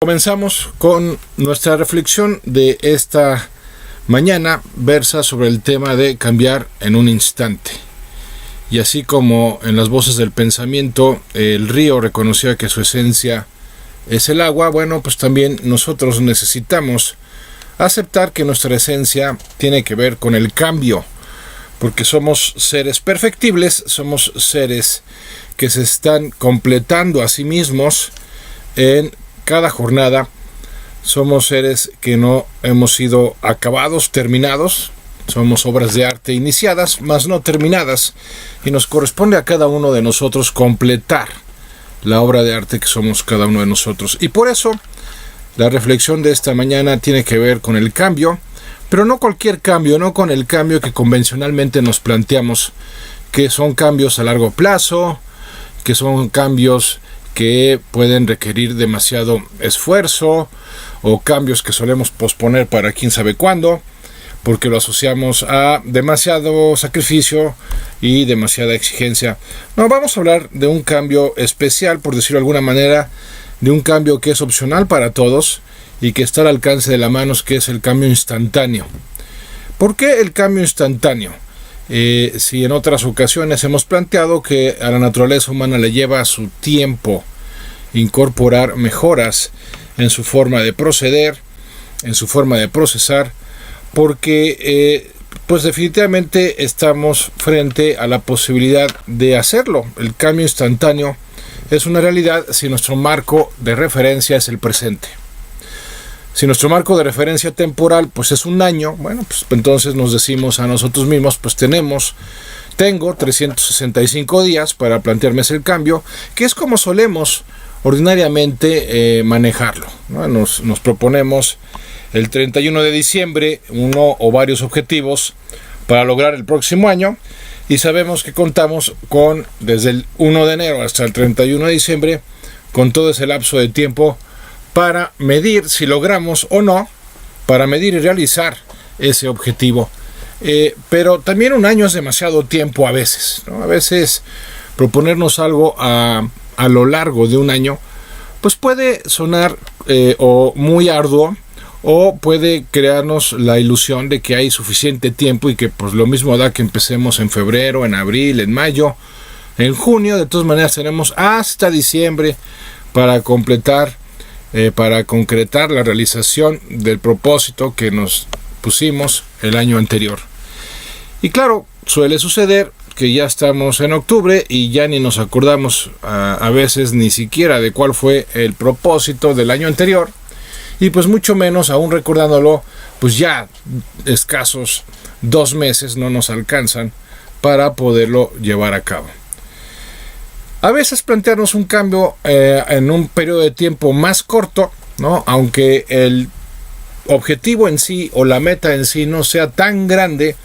Comenzamos con nuestra reflexión de esta mañana, versa sobre el tema de cambiar en un instante. Y así como en las voces del pensamiento el río reconocía que su esencia es el agua, bueno, pues también nosotros necesitamos aceptar que nuestra esencia tiene que ver con el cambio, porque somos seres perfectibles, somos seres que se están completando a sí mismos en cada jornada. Somos seres que no hemos sido acabados, terminados. Somos obras de arte iniciadas, mas no terminadas, y nos corresponde a cada uno de nosotros completar la obra de arte que somos cada uno de nosotros. Y por eso la reflexión de esta mañana tiene que ver con el cambio, pero no cualquier cambio, no con el cambio que convencionalmente nos planteamos, que son cambios a largo plazo, que son cambios que pueden requerir demasiado esfuerzo, o cambios que solemos posponer para quién sabe cuándo, porque lo asociamos a demasiado sacrificio y demasiada exigencia. No, vamos a hablar de un cambio especial, por decirlo de alguna manera, de un cambio que es opcional para todos y que está al alcance de la mano, que es el cambio instantáneo. ¿Por qué el cambio instantáneo? Si en otras ocasiones hemos planteado que a la naturaleza humana le lleva su tiempo incorporar mejoras en su forma de proceder, en su forma de procesar, porque pues definitivamente estamos frente a la posibilidad de hacerlo. El cambio instantáneo es una realidad si nuestro marco de referencia es el presente. Si nuestro marco de referencia temporal pues es un año, bueno, pues entonces nos decimos a nosotros mismos, pues tengo 365 días para plantearme ese cambio, que es como solemos ordinariamente manejarlo, ¿no? Nos proponemos el 31 de diciembre uno o varios objetivos para lograr el próximo año, y sabemos que contamos con, desde el 1 de enero hasta el 31 de diciembre, con todo ese lapso de tiempo para medir si logramos o no, para medir y realizar ese objetivo. Pero también un año es demasiado tiempo a veces, ¿no? A veces proponernos algo a lo largo de un año pues puede sonar o muy arduo, o puede crearnos la ilusión de que hay suficiente tiempo y que pues lo mismo da que empecemos en febrero, en abril, en mayo, en junio. De todas maneras tenemos hasta diciembre para completar, para concretar la realización del propósito que nos pusimos el año anterior. Y claro, suele suceder que ya estamos en octubre y ya ni nos acordamos a veces ni siquiera de cuál fue el propósito del año anterior, y pues mucho menos aún recordándolo, pues ya escasos 2 meses no nos alcanzan para poderlo llevar a cabo. A veces plantearnos un cambio en un periodo de tiempo más corto, ¿no? Aunque el objetivo en sí o la meta en sí no sea tan grande,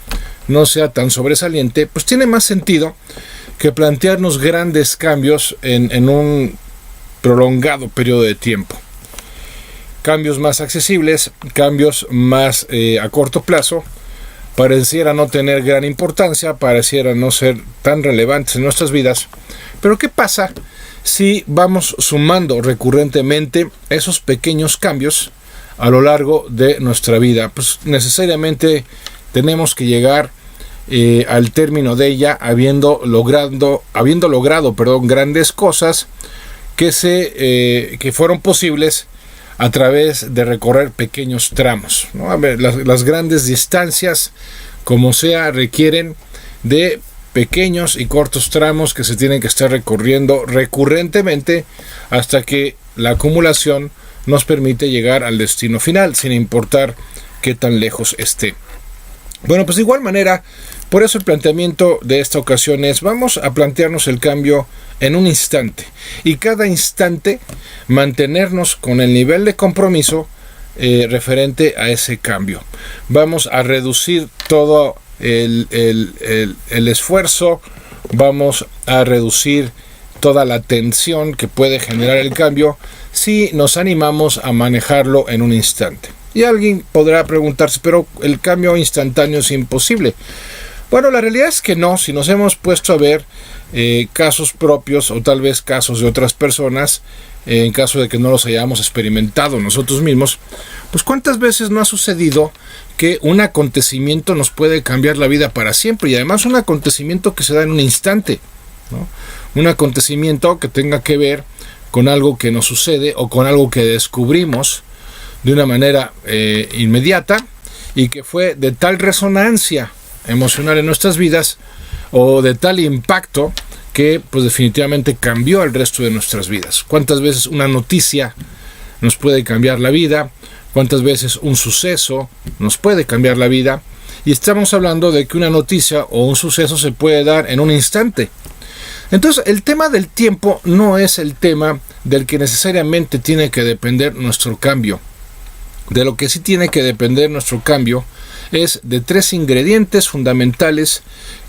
no sea tan sobresaliente, pues tiene más sentido que plantearnos grandes cambios en un prolongado periodo de tiempo. Cambios más accesibles, cambios más a corto plazo, pareciera no tener gran importancia, pareciera no ser tan relevantes en nuestras vidas. Pero ¿qué pasa si vamos sumando recurrentemente esos pequeños cambios a lo largo de nuestra vida? Pues necesariamente tenemos que llegar al término de ella habiendo logrado, grandes cosas que fueron posibles a través de recorrer pequeños tramos, ¿no? A ver, las grandes distancias, como sea, requieren de pequeños y cortos tramos que se tienen que estar recorriendo recurrentemente hasta que la acumulación nos permite llegar al destino final, sin importar qué tan lejos esté. Bueno, pues de igual manera, por eso el planteamiento de esta ocasión es: vamos a plantearnos el cambio en un instante, y cada instante mantenernos con el nivel de compromiso referente a ese cambio. Vamos a reducir todo el esfuerzo, vamos a reducir toda la tensión que puede generar el cambio si nos animamos a manejarlo en un instante. Y alguien podrá preguntarse, pero el cambio instantáneo es imposible. Bueno, la realidad es que no. Si nos hemos puesto a ver casos propios o tal vez casos de otras personas, en caso de que no los hayamos experimentado nosotros mismos, pues cuántas veces no ha sucedido que un acontecimiento nos puede cambiar la vida para siempre, y además un acontecimiento que se da en un instante, ¿no? Un acontecimiento que tenga que ver con algo que nos sucede o con algo que descubrimos de una manera inmediata y que fue de tal resonancia emocional en nuestras vidas o de tal impacto que pues definitivamente cambió el resto de nuestras vidas. ¿Cuántas veces una noticia nos puede cambiar la vida? ¿Cuántas veces un suceso nos puede cambiar la vida? Y estamos hablando de que una noticia o un suceso se puede dar en un instante. Entonces, el tema del tiempo no es el tema del que necesariamente tiene que depender nuestro cambio. De lo que sí tiene que depender nuestro cambio es de 3 ingredientes fundamentales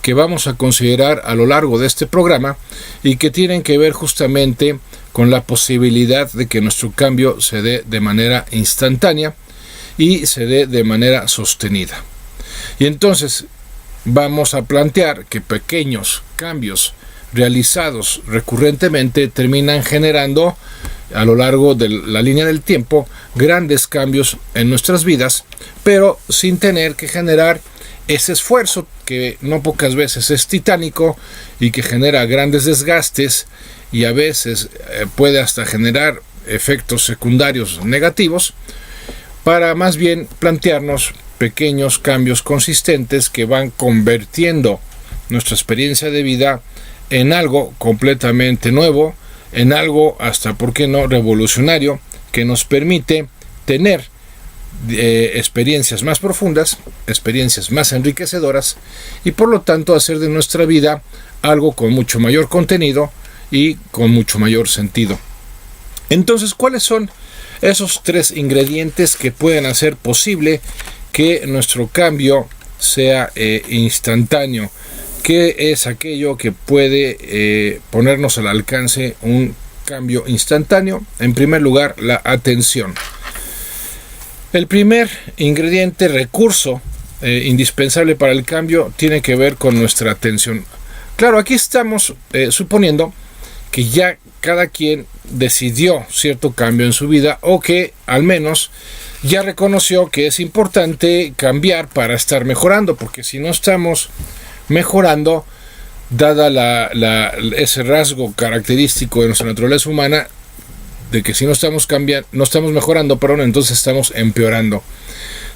que vamos a considerar a lo largo de este programa y que tienen que ver justamente con la posibilidad de que nuestro cambio se dé de manera instantánea y se dé de manera sostenida. Y entonces vamos a plantear que pequeños cambios realizados recurrentemente terminan generando a lo largo de la línea del tiempo grandes cambios en nuestras vidas, pero sin tener que generar ese esfuerzo que no pocas veces es titánico y que genera grandes desgastes y a veces puede hasta generar efectos secundarios negativos, para más bien plantearnos pequeños cambios consistentes que van convirtiendo nuestra experiencia de vida en algo completamente nuevo, en algo hasta, ¿por qué no?, revolucionario, que nos permite tener experiencias más profundas, experiencias más enriquecedoras y por lo tanto hacer de nuestra vida algo con mucho mayor contenido y con mucho mayor sentido. Entonces, ¿cuáles son esos 3 ingredientes que pueden hacer posible que nuestro cambio sea instantáneo? ¿Qué es aquello que puede ponernos al alcance un cambio instantáneo? En primer lugar, la atención. El primer ingrediente, recurso indispensable para el cambio, tiene que ver con nuestra atención. Claro, aquí estamos suponiendo que ya cada quien decidió cierto cambio en su vida o que al menos ya reconoció que es importante cambiar para estar mejorando, porque si no estamos mejorando, dada ese rasgo característico de nuestra naturaleza humana, de que si no estamos mejorando, entonces estamos empeorando.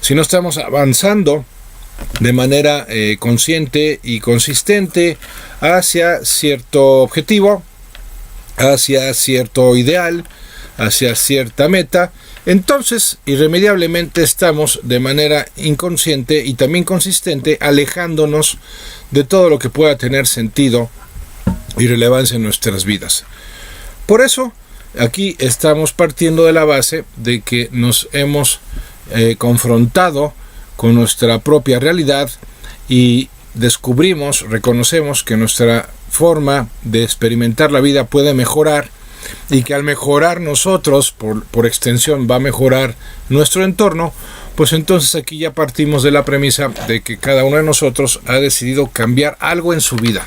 Si no estamos avanzando de manera consciente y consistente hacia cierto objetivo, hacia cierto ideal, hacia cierta meta, entonces irremediablemente estamos de manera inconsciente y también consistente alejándonos de todo lo que pueda tener sentido y relevancia en nuestras vidas. Por eso, aquí estamos partiendo de la base de que nos hemos confrontado con nuestra propia realidad y reconocemos que nuestra forma de experimentar la vida puede mejorar y que al mejorar nosotros, por extensión, va a mejorar nuestro entorno, pues entonces aquí ya partimos de la premisa de que cada uno de nosotros ha decidido cambiar algo en su vida.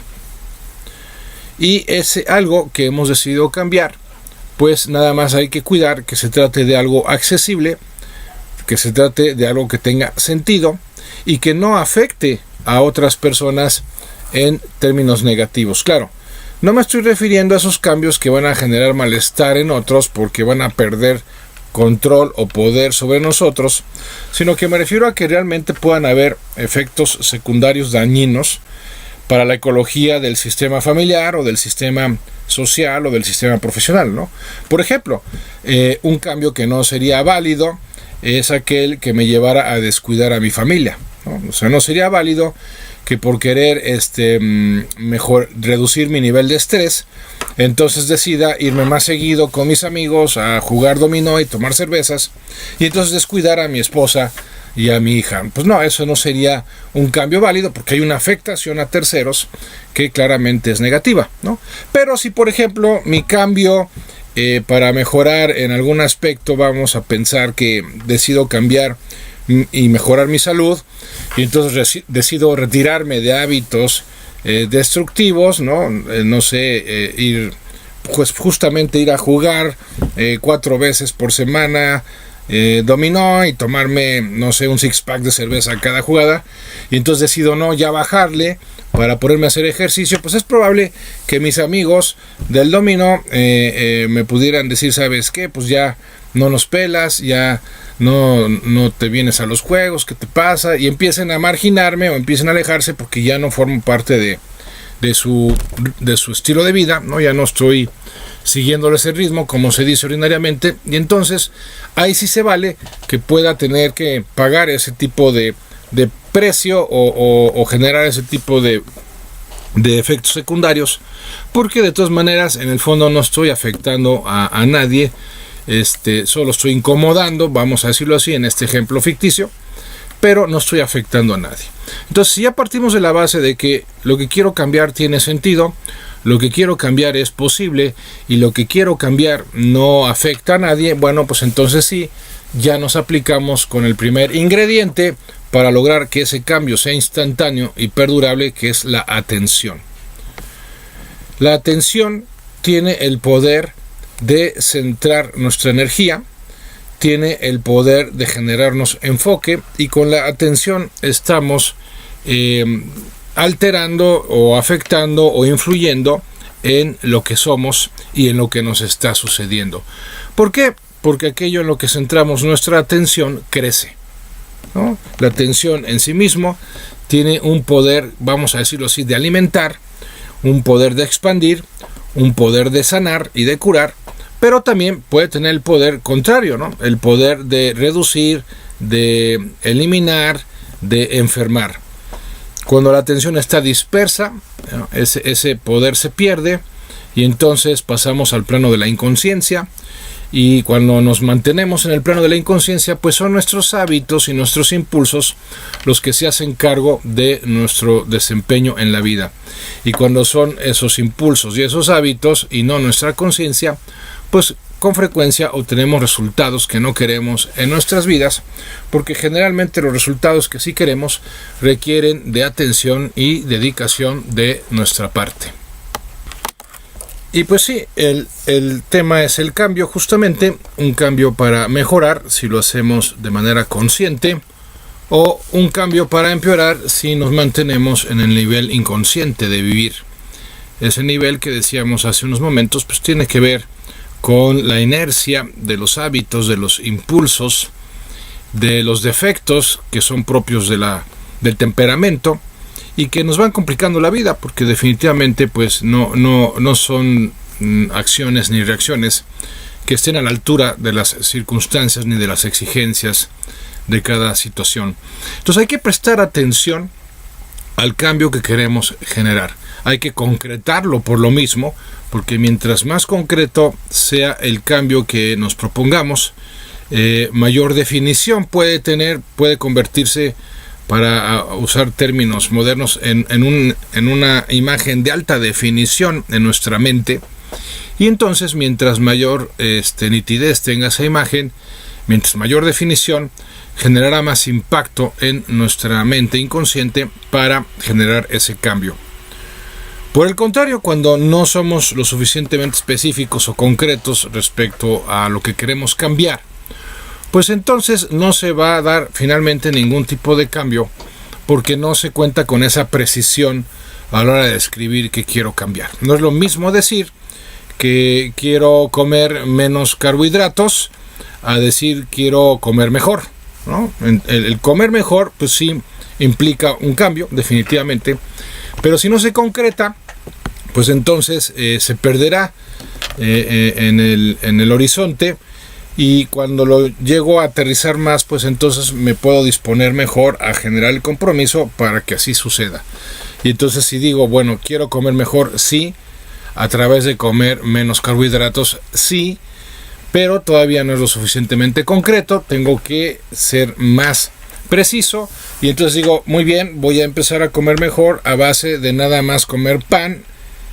Y ese algo que hemos decidido cambiar, pues nada más hay que cuidar que se trate de algo accesible, que se trate de algo que tenga sentido y que no afecte a otras personas en términos negativos. Claro, no me estoy refiriendo a esos cambios que van a generar malestar en otros porque van a perder control o poder sobre nosotros, sino que me refiero a que realmente puedan haber efectos secundarios dañinos para la ecología del sistema familiar o del sistema social o del sistema profesional, ¿no? Por ejemplo, un cambio que no sería válido es aquel que me llevara a descuidar a mi familia, ¿no? O sea, no sería válido que por querer mejor reducir mi nivel de estrés, entonces decida irme más seguido con mis amigos a jugar dominó y tomar cervezas, y entonces descuidar a mi esposa y a mi hija. Pues no, eso no sería un cambio válido porque hay una afectación a terceros que claramente es negativa, ¿no? Pero si, por ejemplo, mi cambio para mejorar en algún aspecto, vamos a pensar que decido cambiar y mejorar mi salud, y entonces decido retirarme de hábitos destructivos, ¿no? No sé, ir pues justamente ir a jugar 4 veces por semana dominó y tomarme, no sé, un 6-pack de cerveza cada jugada, y entonces decido no ya bajarle para ponerme a hacer ejercicio, pues es probable que mis amigos del dominó me pudieran decir, ¿sabes qué? Pues ya no nos pelas, ya no te vienes a los juegos, ¿qué te pasa? Y empiecen a marginarme o empiecen a alejarse porque ya no formo parte de su estilo de vida, ¿no? Ya no estoy siguiéndole ese ritmo, como se dice ordinariamente, y entonces ahí sí se vale que pueda tener que pagar ese tipo de precio o generar ese tipo de efectos secundarios, porque de todas maneras en el fondo no estoy afectando a nadie, solo estoy incomodando, vamos a decirlo así, en este ejemplo ficticio, pero no estoy afectando a nadie. Entonces, si ya partimos de la base de que lo que quiero cambiar tiene sentido, lo que quiero cambiar es posible y lo que quiero cambiar no afecta a nadie, bueno, pues entonces sí, ya nos aplicamos con el primer ingrediente para lograr que ese cambio sea instantáneo y perdurable, que es la atención. La atención tiene el poder de centrar nuestra energía, tiene el poder de generarnos enfoque, y con la atención estamos alterando o afectando o influyendo en lo que somos y en lo que nos está sucediendo. ¿Por qué? Porque aquello en lo que centramos nuestra atención crece, ¿no? La atención en sí mismo tiene un poder, vamos a decirlo así, de alimentar, un poder de expandir, un poder de sanar y de curar, pero también puede tener el poder contrario, ¿no? El poder de reducir, de eliminar, de enfermar. Cuando la atención está dispersa, ese poder se pierde y entonces pasamos al plano de la inconsciencia, y cuando nos mantenemos en el plano de la inconsciencia, pues son nuestros hábitos y nuestros impulsos los que se hacen cargo de nuestro desempeño en la vida. Y cuando son esos impulsos y esos hábitos y no nuestra conciencia, pues con frecuencia obtenemos resultados que no queremos en nuestras vidas, porque generalmente los resultados que sí queremos requieren de atención y dedicación de nuestra parte. Y pues sí, el tema es el cambio, justamente un cambio para mejorar si lo hacemos de manera consciente, o un cambio para empeorar si nos mantenemos en el nivel inconsciente de vivir. Ese nivel que decíamos hace unos momentos, pues tiene que ver con la inercia de los hábitos, de los impulsos, de los defectos que son propios del temperamento y que nos van complicando la vida, porque definitivamente pues no son acciones ni reacciones que estén a la altura de las circunstancias ni de las exigencias de cada situación. Entonces hay que prestar atención al cambio que queremos generar. Hay que concretarlo por lo mismo, porque mientras más concreto sea el cambio que nos propongamos, mayor definición puede convertirse, para usar términos modernos, en una imagen de alta definición en nuestra mente. Y entonces, mientras mayor nitidez tenga esa imagen, mientras mayor definición, generará más impacto en nuestra mente inconsciente para generar ese cambio. Por el contrario, cuando no somos lo suficientemente específicos o concretos respecto a lo que queremos cambiar, pues entonces no se va a dar finalmente ningún tipo de cambio, porque no se cuenta con esa precisión a la hora de describir qué quiero cambiar. No es lo mismo decir que quiero comer menos carbohidratos a decir quiero comer mejor, ¿no? El comer mejor, pues sí, implica un cambio, definitivamente, pero si no se concreta, pues entonces se perderá en el horizonte, y cuando lo llego a aterrizar más, pues entonces me puedo disponer mejor a generar el compromiso para que así suceda. Y entonces si digo, bueno, quiero comer mejor, sí, a través de comer menos carbohidratos, sí, pero todavía no es lo suficientemente concreto, tengo que ser más preciso, y entonces digo, muy bien, voy a empezar a comer mejor a base de nada más comer pan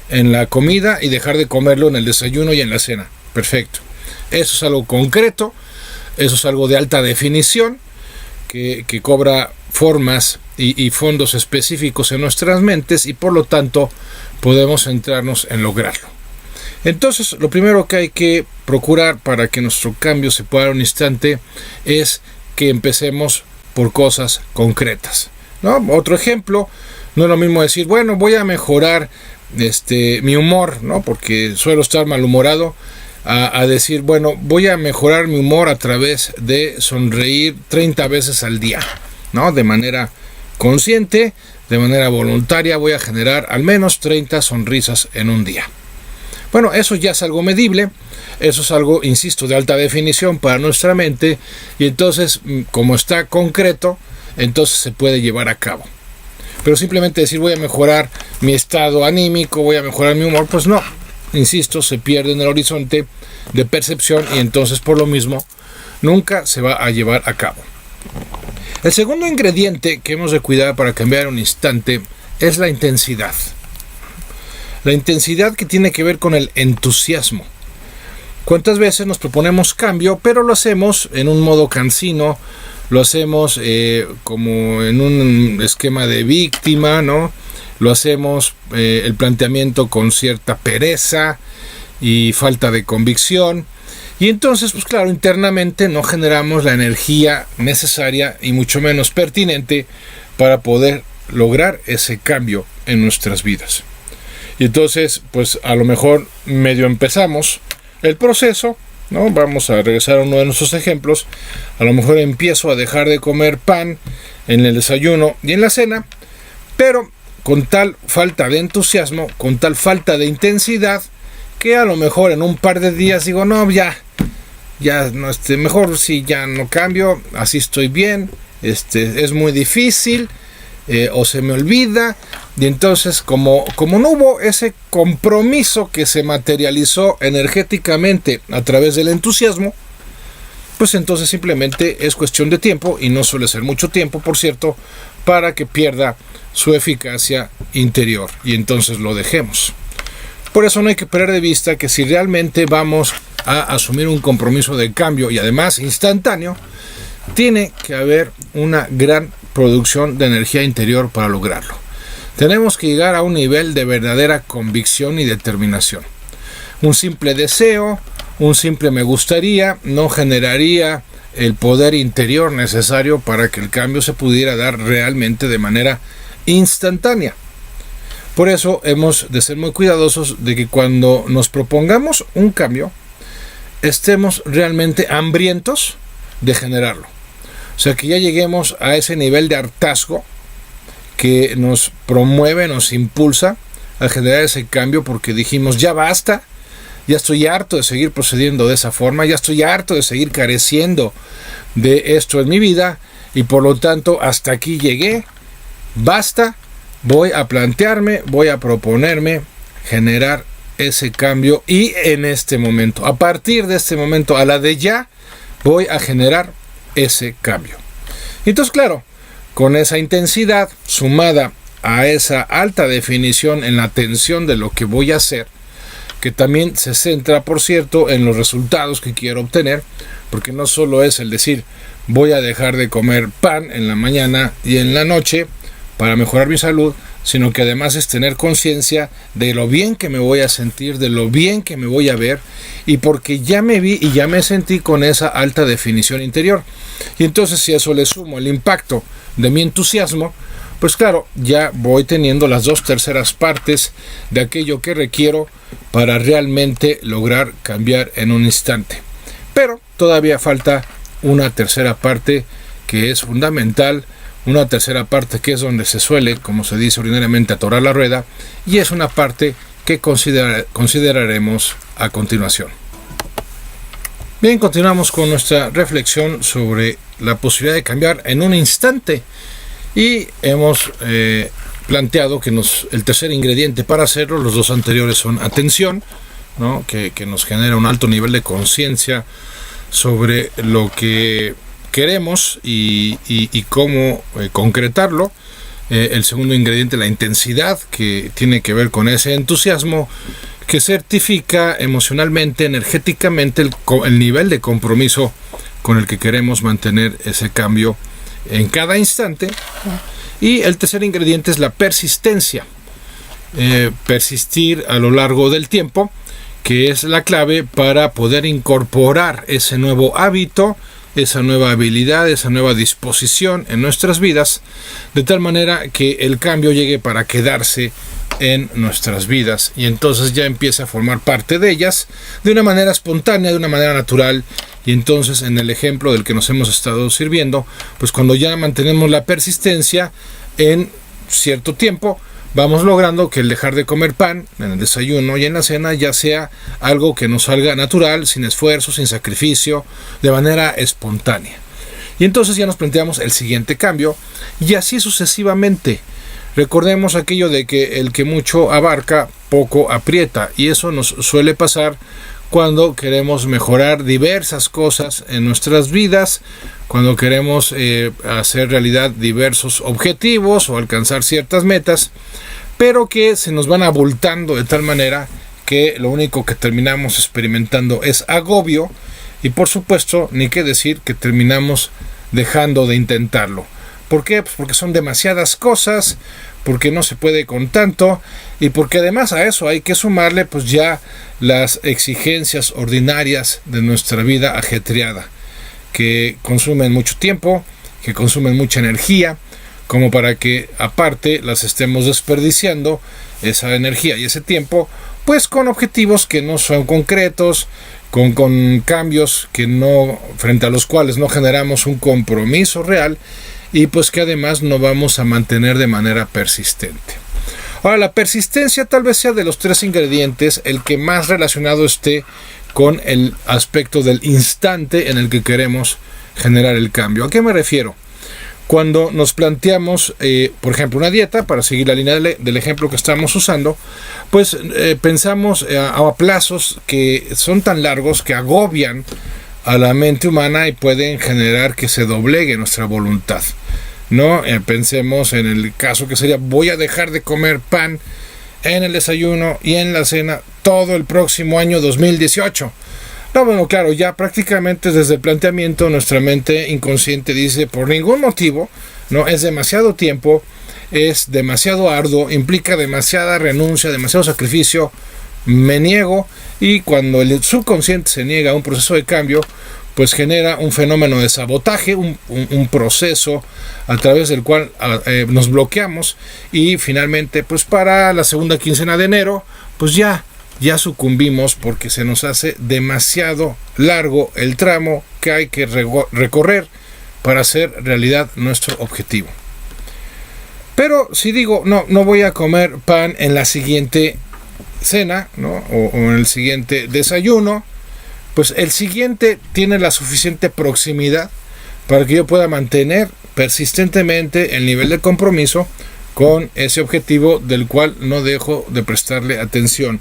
en la comida y dejar de comerlo en el desayuno y en la cena. Perfecto. Eso es algo concreto, eso es algo de alta definición, que cobra formas y fondos específicos en nuestras mentes, y por lo tanto podemos centrarnos en lograrlo. Entonces, lo primero que hay que procurar para que nuestro cambio se pueda dar en un instante es que empecemos por cosas concretas, ¿no? Otro ejemplo, no es lo mismo decir, bueno, voy a mejorar mi humor, ¿no? Porque suelo estar malhumorado, a decir, bueno, voy a mejorar mi humor a través de sonreír 30 veces al día, ¿no? De manera consciente, de manera voluntaria, voy a generar al menos 30 sonrisas en un día. Bueno, eso ya es algo medible, eso es algo, insisto, de alta definición para nuestra mente, y entonces, como está concreto, entonces se puede llevar a cabo. Pero simplemente decir voy a mejorar mi estado anímico, voy a mejorar mi humor, pues no, insisto, se pierde en el horizonte de percepción y entonces por lo mismo nunca se va a llevar a cabo. El segundo ingrediente que hemos de cuidar para cambiar en un instante es la intensidad. La intensidad que tiene que ver con el entusiasmo. ¿Cuántas veces nos proponemos cambio, pero lo hacemos en un modo cansino, lo hacemos como en un esquema de víctima, ¿no? Lo hacemos el planteamiento con cierta pereza y falta de convicción. Y entonces, pues claro, internamente no generamos la energía necesaria y mucho menos pertinente para poder lograr ese cambio en nuestras vidas. Y entonces, pues a lo mejor medio empezamos el proceso, ¿no? Vamos a regresar a uno de nuestros ejemplos. A lo mejor empiezo a dejar de comer pan en el desayuno y en la cena, pero con tal falta de entusiasmo, con tal falta de intensidad, que a lo mejor en un par de días digo, no, ya no, mejor si ya no cambio, así estoy bien, es muy difícil, o se me olvida, y entonces como no hubo ese compromiso que se materializó energéticamente a través del entusiasmo, pues entonces simplemente es cuestión de tiempo, y no suele ser mucho tiempo, por cierto, para que pierda su eficacia interior, y entonces lo dejemos. Por eso no hay que perder de vista que si realmente vamos a asumir un compromiso de cambio, y además instantáneo, tiene que haber una gran producción de energía interior para lograrlo. Tenemos que llegar a un nivel de verdadera convicción y determinación. Un simple deseo, un simple me gustaría, no generaría el poder interior necesario para que el cambio se pudiera dar realmente de manera instantánea. Por eso hemos de ser muy cuidadosos de que cuando nos propongamos un cambio, estemos realmente hambrientos de generarlo. O sea, que ya lleguemos a ese nivel de hartazgo que nos promueve, nos impulsa a generar ese cambio, porque dijimos, ya basta, ya estoy harto de seguir procediendo de esa forma, ya estoy harto de seguir careciendo de esto en mi vida, y por lo tanto hasta aquí llegué, basta, voy a plantearme, voy a proponerme generar ese cambio, y en este momento, a partir de este momento, a la de ya, voy a generar ese cambio. Entonces, claro, con esa intensidad sumada a esa alta definición en la atención de lo que voy a hacer, que también se centra, por cierto, en los resultados que quiero obtener, porque no solo es el decir voy a dejar de comer pan en la mañana y en la noche para mejorar mi salud, sino que además es tener conciencia de lo bien que me voy a sentir, de lo bien que me voy a ver, y porque ya me vi y ya me sentí con esa alta definición interior. Y entonces, si a eso le sumo el impacto de mi entusiasmo, pues claro, ya voy teniendo las 2/3 partes de aquello que requiero para realmente lograr cambiar en un instante. Pero todavía falta una tercera parte que es fundamental, una tercera parte que es donde se suele, como se dice ordinariamente, atorar la rueda, y es una parte que consideraremos a continuación. Bien, continuamos con nuestra reflexión sobre la posibilidad de cambiar en un instante, y hemos planteado que el tercer ingrediente para hacerlo, los dos anteriores son atención, ¿no? que nos genera un alto nivel de conciencia sobre lo que queremos y cómo concretarlo. El segundo ingrediente, la intensidad, que tiene que ver con ese entusiasmo que certifica emocionalmente, energéticamente el nivel de compromiso con el que queremos mantener ese cambio en cada instante. Y el tercer ingrediente es la persistencia, persistir a lo largo del tiempo, que es la clave para poder incorporar ese nuevo hábito, esa nueva habilidad, esa nueva disposición en nuestras vidas, de tal manera que el cambio llegue para quedarse en nuestras vidas y entonces ya empieza a formar parte de ellas de una manera espontánea, de una manera natural. Y entonces, en el ejemplo del que nos hemos estado sirviendo, pues cuando ya mantenemos la persistencia en cierto tiempo, vamos logrando que el dejar de comer pan en el desayuno y en la cena ya sea algo que nos salga natural, sin esfuerzo, sin sacrificio, de manera espontánea. Y entonces ya nos planteamos el siguiente cambio y así sucesivamente. Recordemos aquello de que el que mucho abarca, poco aprieta, y eso nos suele pasar cuando queremos mejorar diversas cosas en nuestras vidas, cuando queremos hacer realidad diversos objetivos o alcanzar ciertas metas, pero que se nos van abultando de tal manera que lo único que terminamos experimentando es agobio y por supuesto ni qué decir que terminamos dejando de intentarlo. ¿Por qué? Pues porque son demasiadas cosas, porque no se puede con tanto y porque además a eso hay que sumarle pues ya las exigencias ordinarias de nuestra vida ajetreada, que consumen mucho tiempo, que consumen mucha energía, como para que aparte las estemos desperdiciando esa energía y ese tiempo pues con objetivos que no son concretos, con cambios que no, frente a los cuales no generamos un compromiso real y pues que además no vamos a mantener de manera persistente. Ahora, la persistencia tal vez sea de los tres ingredientes el que más relacionado esté con el aspecto del instante en el que queremos generar el cambio. ¿A qué me refiero? Cuando nos planteamos, por ejemplo, una dieta, para seguir la línea del ejemplo que estamos usando, pues pensamos a plazos que son tan largos que agobian a la mente humana y pueden generar que se doblegue nuestra voluntad, ¿no? Pensemos en el caso que sería: voy a dejar de comer pan en el desayuno y en la cena todo el próximo año 2018. No, bueno, claro, ya prácticamente desde el planteamiento nuestra mente inconsciente dice: por ningún motivo, no, es demasiado tiempo, es demasiado arduo, implica demasiada renuncia, demasiado sacrificio, me niego. Y cuando el subconsciente se niega a un proceso de cambio, pues genera un fenómeno de sabotaje, un proceso a través del cual nos bloqueamos y finalmente pues para la segunda quincena de enero pues ya sucumbimos porque se nos hace demasiado largo el tramo que hay que recorrer para hacer realidad nuestro objetivo. Pero si digo, no voy a comer pan en la siguiente cena, ¿no? o en el siguiente desayuno, pues el siguiente tiene la suficiente proximidad para que yo pueda mantener persistentemente el nivel de compromiso con ese objetivo del cual no dejo de prestarle atención.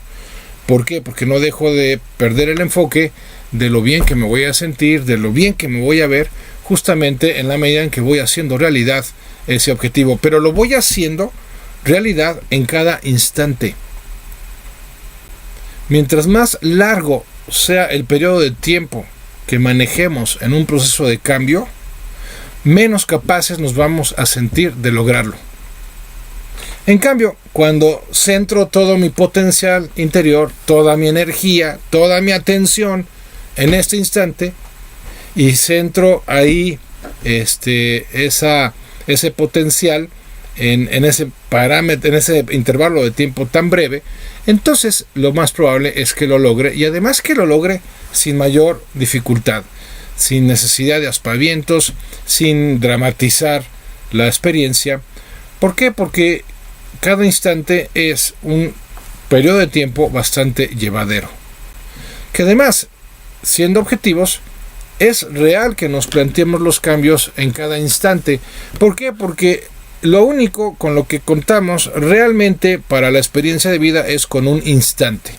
¿Por qué? Porque no dejo de perder el enfoque de lo bien que me voy a sentir, de lo bien que me voy a ver, justamente en la medida en que voy haciendo realidad ese objetivo. Pero lo voy haciendo realidad en cada instante. Mientras más largo sea el periodo de tiempo que manejemos en un proceso de cambio, menos capaces nos vamos a sentir de lograrlo. En cambio, cuando centro todo mi potencial interior, toda mi energía, toda mi atención en este instante y centro ahí ese potencial en ese parámetro, en ese intervalo de tiempo tan breve, entonces lo más probable es que lo logre, y además que lo logre sin mayor dificultad, sin necesidad de aspavientos, sin dramatizar la experiencia. ¿Por qué? Porque cada instante es un periodo de tiempo bastante llevadero. Que además, siendo objetivos, es real que nos planteemos los cambios en cada instante. ¿Por qué? Porque lo único con lo que contamos realmente para la experiencia de vida es con un instante.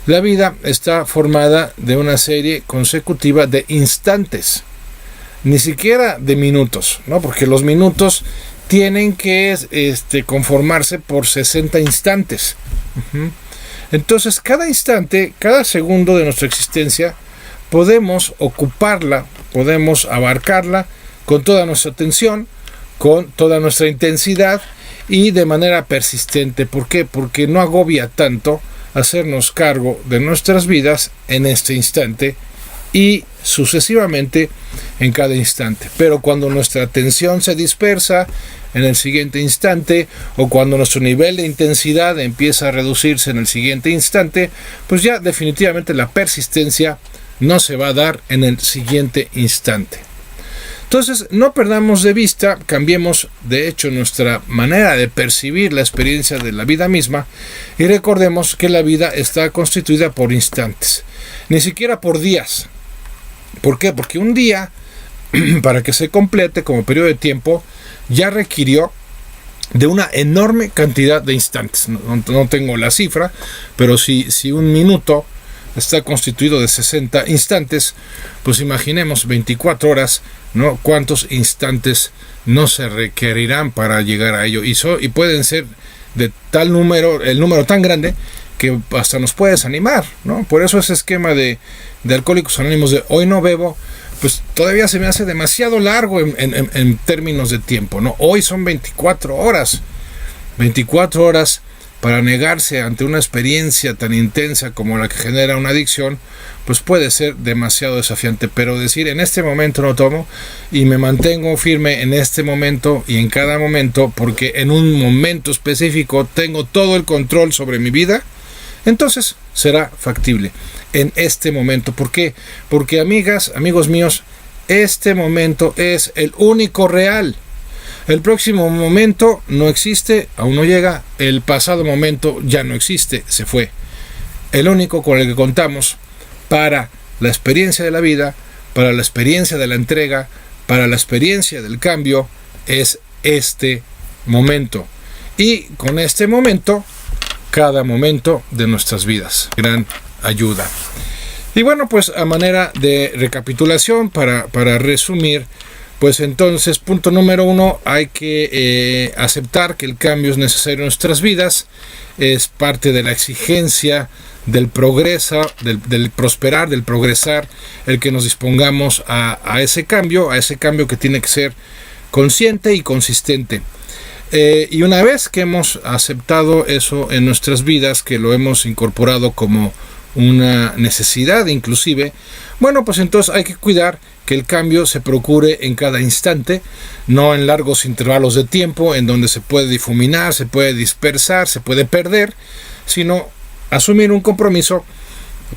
La vida está formada de una serie consecutiva de instantes, ni siquiera de minutos, ¿no? Porque los minutos tienen que conformarse por 60 instantes. Entonces, cada instante, cada segundo de nuestra existencia, podemos ocuparla, podemos abarcarla con toda nuestra atención, con toda nuestra intensidad y de manera persistente. ¿Por qué? Porque no agobia tanto hacernos cargo de nuestras vidas en este instante y sucesivamente en cada instante. Pero cuando nuestra atención se dispersa en el siguiente instante, o cuando nuestro nivel de intensidad empieza a reducirse en el siguiente instante, pues ya definitivamente la persistencia no se va a dar en el siguiente instante. Entonces, no perdamos de vista, cambiemos de hecho nuestra manera de percibir la experiencia de la vida misma, y recordemos que la vida está constituida por instantes, ni siquiera por días. ¿Por qué? Porque un día, para que se complete como periodo de tiempo, ya requirió de una enorme cantidad de instantes. No tengo la cifra, pero si un minuto está constituido de 60 instantes, pues imaginemos 24 horas, ¿no? ¿Cuántos instantes no se requerirán para llegar a ello? Y pueden ser de tal número, el número tan grande, que hasta nos puede desanimar, ¿no? Por eso ese esquema de Alcohólicos Anónimos de hoy no bebo, pues todavía se me hace demasiado largo en términos de tiempo, ¿no? Hoy son 24 horas. 24 horas para negarse ante una experiencia tan intensa como la que genera una adicción, pues puede ser demasiado desafiante. Pero decir en este momento no tomo y me mantengo firme en este momento y en cada momento, porque en un momento específico tengo todo el control sobre mi vida, entonces será factible en este momento. ¿Por qué? Porque amigos míos, este momento es el único real. El próximo momento no existe, aún no llega. El pasado momento ya no existe, se fue. El único con el que contamos para la experiencia de la vida, para la experiencia de la entrega, para la experiencia del cambio, es este momento. Y con este momento, cada momento de nuestras vidas. Gran ayuda. Y bueno, pues a manera de recapitulación, para resumir, pues entonces, punto número 1, hay que aceptar que el cambio es necesario en nuestras vidas, es parte de la exigencia del progreso, del prosperar, del progresar, el que nos dispongamos a ese cambio que tiene que ser consciente y consistente. Y una vez que hemos aceptado eso en nuestras vidas, que lo hemos incorporado como una necesidad inclusive, bueno, pues entonces hay que cuidar que el cambio se procure en cada instante, no en largos intervalos de tiempo en donde se puede difuminar, se puede dispersar, se puede perder, sino asumir un compromiso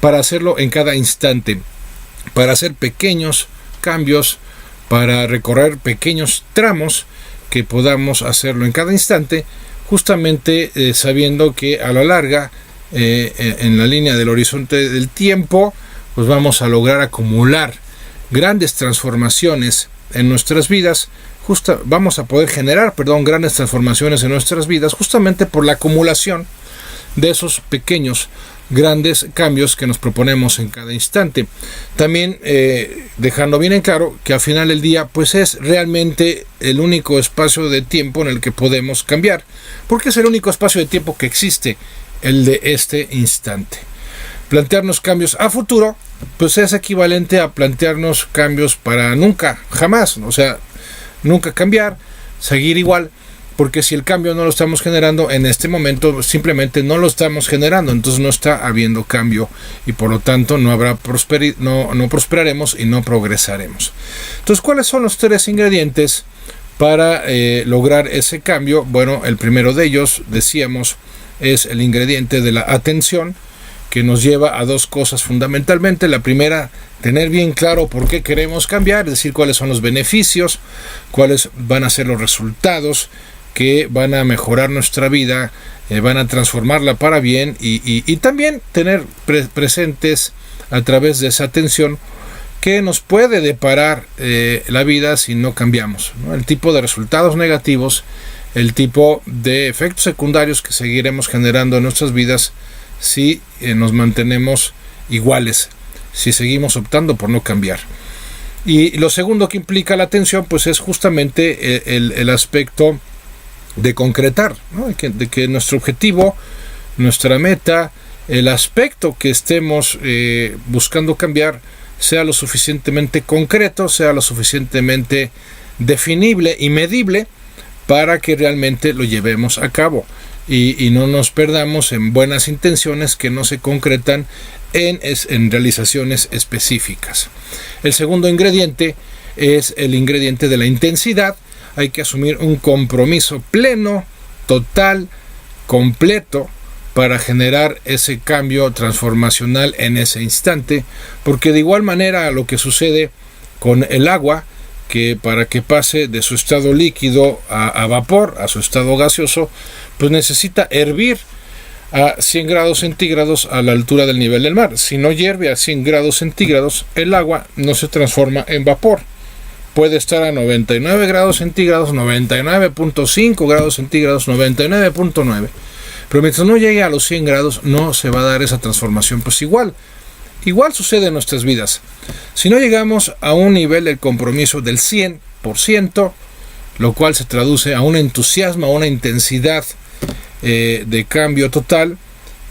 para hacerlo en cada instante, para hacer pequeños cambios, para recorrer pequeños tramos que podamos hacerlo en cada instante, justamente sabiendo que a la larga, en la línea del horizonte del tiempo, pues vamos a lograr acumular grandes transformaciones en nuestras vidas, vamos a poder generar, grandes transformaciones en nuestras vidas justamente por la acumulación de esos pequeños grandes cambios que nos proponemos en cada instante. También dejando bien en claro que al final del día pues es realmente el único espacio de tiempo en el que podemos cambiar, porque es el único espacio de tiempo que existe, el de este instante. Plantearnos cambios a futuro pues es equivalente a plantearnos cambios para nunca, jamás, o sea, nunca cambiar, seguir igual, porque si el cambio no lo estamos generando en este momento, simplemente no lo estamos generando, entonces no está habiendo cambio y por lo tanto no habrá no prosperaremos y no progresaremos. Entonces, ¿cuáles son los 3 ingredientes para lograr ese cambio? Bueno, el primero de ellos, decíamos, es el ingrediente de la atención, que nos lleva a 2 cosas fundamentalmente. La primera, tener bien claro por qué queremos cambiar, es decir, cuáles son los beneficios, cuáles van a ser los resultados que van a mejorar nuestra vida, van a transformarla para bien, y también tener presentes a través de esa atención qué nos puede deparar la vida si no cambiamos, ¿no? El tipo de resultados negativos, el tipo de efectos secundarios que seguiremos generando en nuestras vidas si nos mantenemos iguales, si seguimos optando por no cambiar. Y lo segundo que implica la atención pues es justamente el aspecto de concretar, ¿no? de que nuestro objetivo, nuestra meta, el aspecto que estemos buscando cambiar sea lo suficientemente concreto, sea lo suficientemente definible y medible para que realmente lo llevemos a cabo. y no nos perdamos en buenas intenciones que no se concretan en realizaciones específicas. El segundo ingrediente es el ingrediente de la intensidad. Hay que asumir un compromiso pleno, total, completo, para generar ese cambio transformacional en ese instante, porque de igual manera lo que sucede con el agua, que para que pase de su estado líquido a vapor, a su estado gaseoso, pues necesita hervir a 100 grados centígrados a la altura del nivel del mar. Si no hierve a 100 grados centígrados, el agua no se transforma en vapor. Puede estar a 99 grados centígrados, 99.5 grados centígrados, 99.9. Pero mientras no llegue a los 100 grados, no se va a dar esa transformación. Pues igual sucede en nuestras vidas. Si no llegamos a un nivel de compromiso del 100%, lo cual se traduce a un entusiasmo, a una intensidad de cambio total,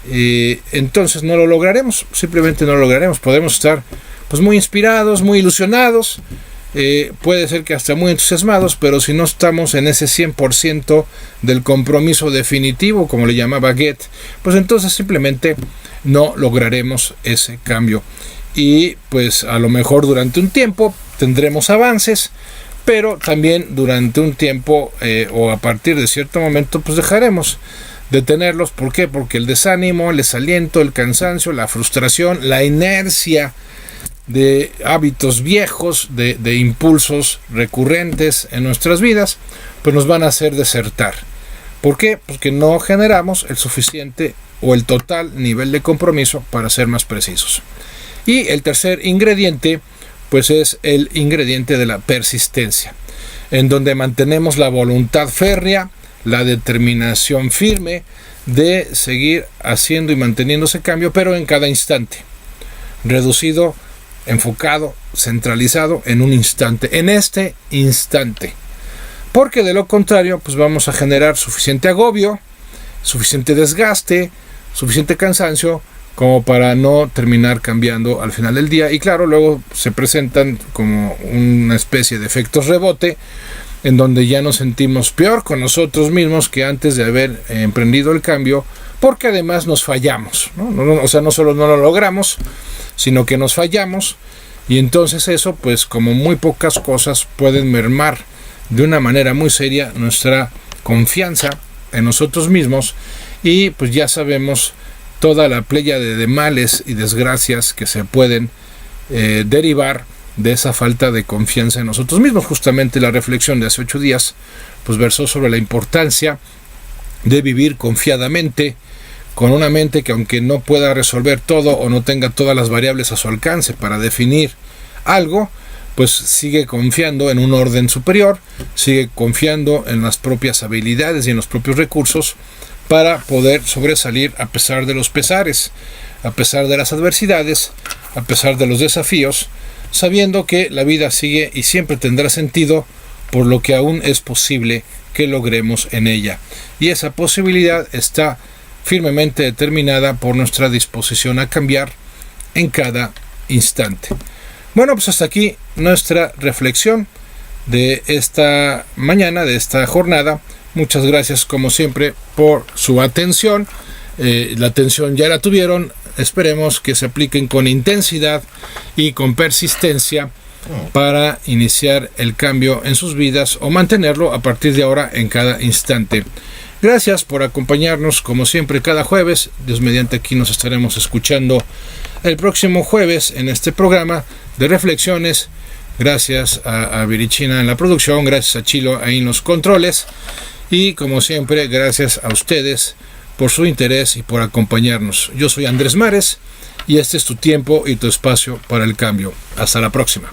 entonces no lo lograremos, simplemente no lo lograremos. Podemos estar pues muy inspirados, muy ilusionados, puede ser que hasta muy entusiasmados, pero si no estamos en ese 100% del compromiso definitivo, como le llamaba Goethe, pues entonces simplemente no lograremos ese cambio. Y pues a lo mejor durante un tiempo tendremos avances, pero también durante un tiempo o a partir de cierto momento pues dejaremos de tenerlos. ¿Por qué? Porque el desánimo, el desaliento, el cansancio, la frustración, la inercia de hábitos viejos, de impulsos recurrentes en nuestras vidas, pues nos van a hacer desertar. ¿Por qué? Porque no generamos el suficiente o el total nivel de compromiso, para ser más precisos. Y el tercer ingrediente pues es el ingrediente de la persistencia, en donde mantenemos la voluntad férrea, la determinación firme de seguir haciendo y manteniendo ese cambio, pero en cada instante, reducido, enfocado, centralizado en un instante, en este instante, porque de lo contrario pues vamos a generar suficiente agobio, suficiente desgaste, suficiente cansancio como para no terminar cambiando al final del día. Y claro, luego se presentan como una especie de efectos rebote, en donde ya nos sentimos peor con nosotros mismos que antes de haber emprendido el cambio, porque además nos fallamos, ¿no? O sea, no solo no lo logramos, sino que nos fallamos, y entonces eso, pues como muy pocas cosas, pueden mermar de una manera muy seria nuestra confianza en nosotros mismos, y pues ya sabemos toda la pléyade de males y desgracias que se pueden derivar de esa falta de confianza en nosotros mismos. Justamente la reflexión de hace 8 días pues versó sobre la importancia de vivir confiadamente, con una mente que, aunque no pueda resolver todo o no tenga todas las variables a su alcance para definir algo, pues sigue confiando en un orden superior, sigue confiando en las propias habilidades y en los propios recursos para poder sobresalir a pesar de los pesares, a pesar de las adversidades, a pesar de los desafíos, sabiendo que la vida sigue y siempre tendrá sentido, por lo que aún es posible que logremos en ella. Y esa posibilidad está firmemente determinada por nuestra disposición a cambiar en cada instante. Bueno, pues hasta aquí nuestra reflexión de esta mañana, de esta jornada. Muchas gracias como siempre por su atención. La atención ya la tuvieron. Esperemos que se apliquen con intensidad y con persistencia para iniciar el cambio en sus vidas o mantenerlo a partir de ahora en cada instante. Gracias por acompañarnos como siempre cada jueves. Dios mediante, aquí nos estaremos escuchando el próximo jueves en este programa de reflexiones. Gracias a Virichina en la producción, gracias a Chilo ahí en los controles, y como siempre gracias a ustedes por su interés y por acompañarnos. Yo soy Andrés Mares y este es tu tiempo y tu espacio para el cambio. Hasta la próxima.